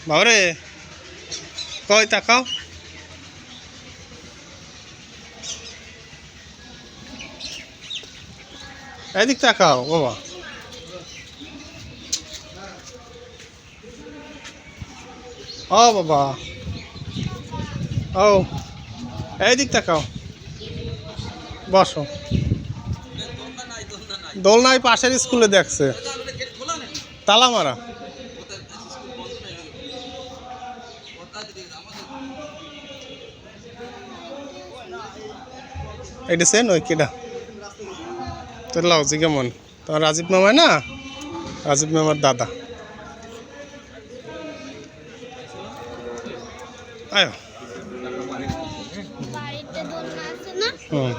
বাবারে কই তাকাও। এদিক তাকাও বাবা। ও বাবা ও এইদিক তাকাও। বসো। দোলনায় পাশের স্কুলে দেখছে তালা মারা। এটা সে নয় কেডা তোর লাগছে কেমন? তোমার রাজীব মামায় না, রাজীব মামার দাদা। আয় হুম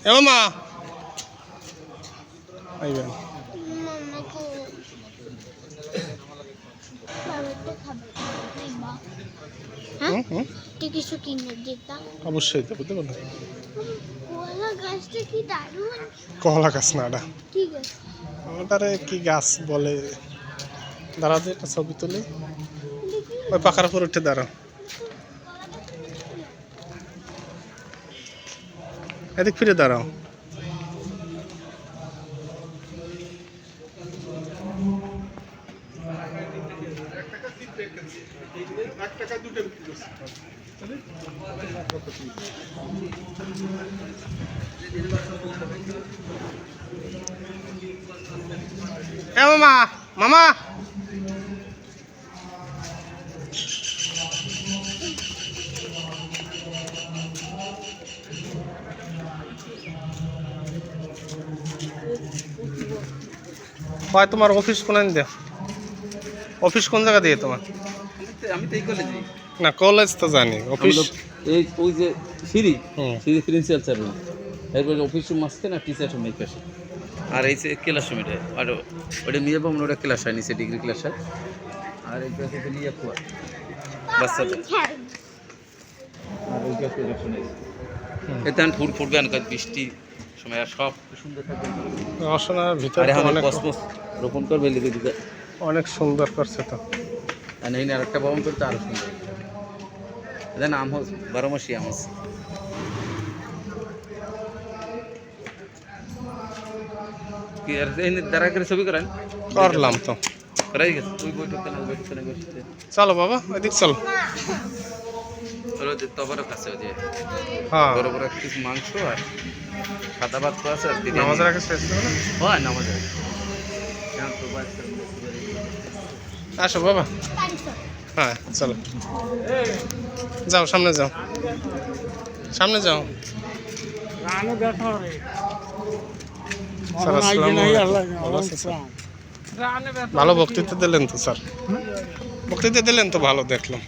এ মামা আইবেন। অবশ্যই তো বুঝতে পারলাম। কলা গাছ না ওটা, ওটারে কি গাছ বলে? দাঁড়াতে একটা ছবি তুলি। ওই পাখার উপর উঠে দাঁড়াও। এদিক ফিরে দাঁড়াও। এ মামা মামা হয় তোমার অফিস কোন দিয়ে? অফিস কোন জায়গা দিয়ে তোমার? আমি তো এই কলেজে না, কলেজ তো জানি, অফিস এই ওই যে সিঁড়ি সিঁড়ি প্রিন্সিপাল স্যার রুম, এরপরে অফিস রুম আসছে না, টিচার রুম এই পাশে। আর এই যে ক্লাস রুম এটা, আর ওটা নিয়ে পাবো ওটা ক্লাস হয় নিচে, ডিগ্রি ক্লাস হয়। আর এই পাশে তো নিয়ে কুয়া বাচ্চাদের। আর ওই পাশে রেশন আছে, এতে ফুল ফুটবে অনেক বৃষ্টি সময়, আর সব সুন্দর থাকবে। রসনার ভিতরে অনেক কসমস রোপণ করবে লিখে দিতে, অনেক সুন্দর করছে তো। আর এই আরেকটা বরণ করতে আরো সুন্দর। দেন আম হচ্ছে 12 মাসি আম আছে। কি আর এই দাঁড়া করে ছবি করেন? করলাম তো, করাই গেছে। ওই বইটা কেন বসতে না বসতে? চলো বাবা ওইদিক চলো। ওরা যে তবর কাছে ওই যে হ্যাঁ, বড় বড় কিছু মাংস আর সাদা ভাত তো আছে, আর দিদি নামাজের আগে শেষ হবে না? হয় নামাজের আগে। আসো বাবা। হ্যাঁ চলো, যাও সামনে যাও, সামনে যাও। স্যার আসসালামু আলাইকুম। ভালো বক্তৃতা দিলেন তো স্যার, বক্তৃতা দিলেন তো ভালো দেখলাম।